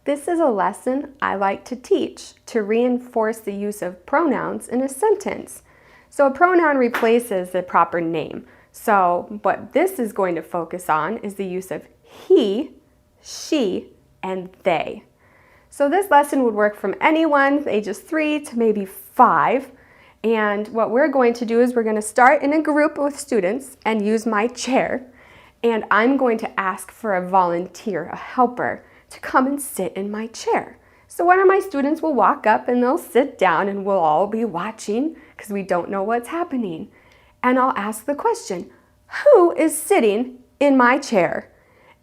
This is a lesson I like to teach to reinforce the use of pronouns in a sentence. So a pronoun replaces the proper name. So what this is going to focus on is the use of he, she, and they. So this lesson would work from anyone ages 3 to maybe 5. And what we're going to do is we're going to start in a group with students and use my chair. And I'm going to ask for a volunteer, a helper, to come and sit in my chair. So one of my students will walk up and they'll sit down and we'll all be watching because we don't know what's happening. And I'll ask the question, who is sitting in my chair?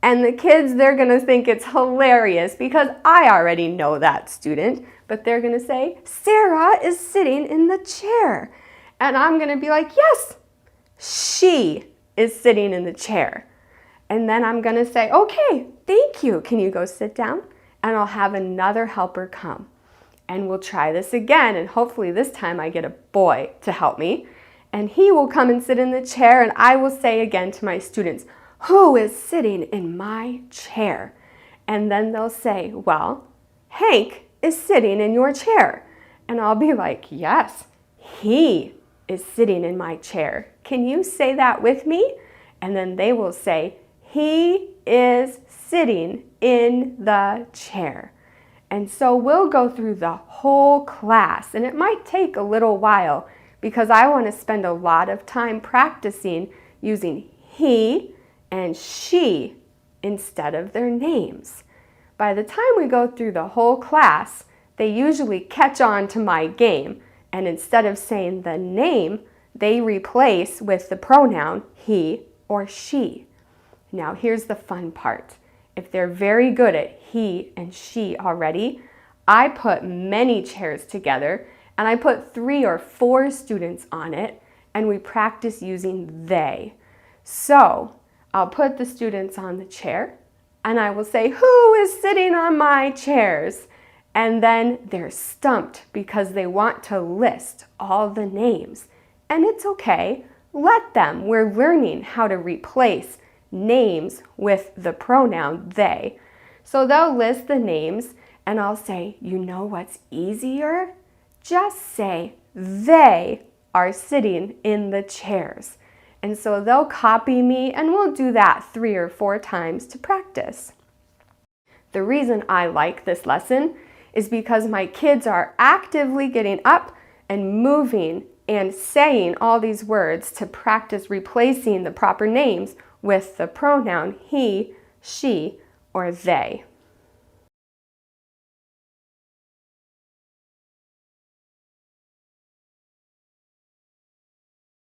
And the kids, they're gonna think it's hilarious because I already know that student, but they're gonna say, Sarah is sitting in the chair. And I'm gonna be like, yes, she is sitting in the chair. And then I'm gonna say, okay, thank you. Can you go sit down? And I'll have another helper come. And we'll try this again. And hopefully this time I get a boy to help me. And he will come and sit in the chair. And I will say again to my students, who is sitting in my chair? And then they'll say, well, Hank is sitting in your chair. And I'll be like, yes, he is sitting in my chair. Can you say that with me? And then they will say, he is sitting in the chair. And so we'll go through the whole class, and it might take a little while because I want to spend a lot of time practicing using he and she instead of their names. By the time we go through the whole class, they usually catch on to my game, and instead of saying the name, they replace with the pronoun he or she. Now here's the fun part. If they're very good at he and she already, I put many chairs together and I put 3 or 4 students on it and we practice using they. So I'll put the students on the chair and I will say, who is sitting on my chairs? And then they're stumped because they want to list all the names. And it's okay, let them. We're learning how to replace names with the pronoun they. So they'll list the names and I'll say, you know what's easier? Just say they are sitting in the chairs. And so they'll copy me and we'll do that 3 or 4 times to practice. The reason I like this lesson is because my kids are actively getting up and moving and saying all these words to practice replacing the proper names with the pronoun he, she, or they.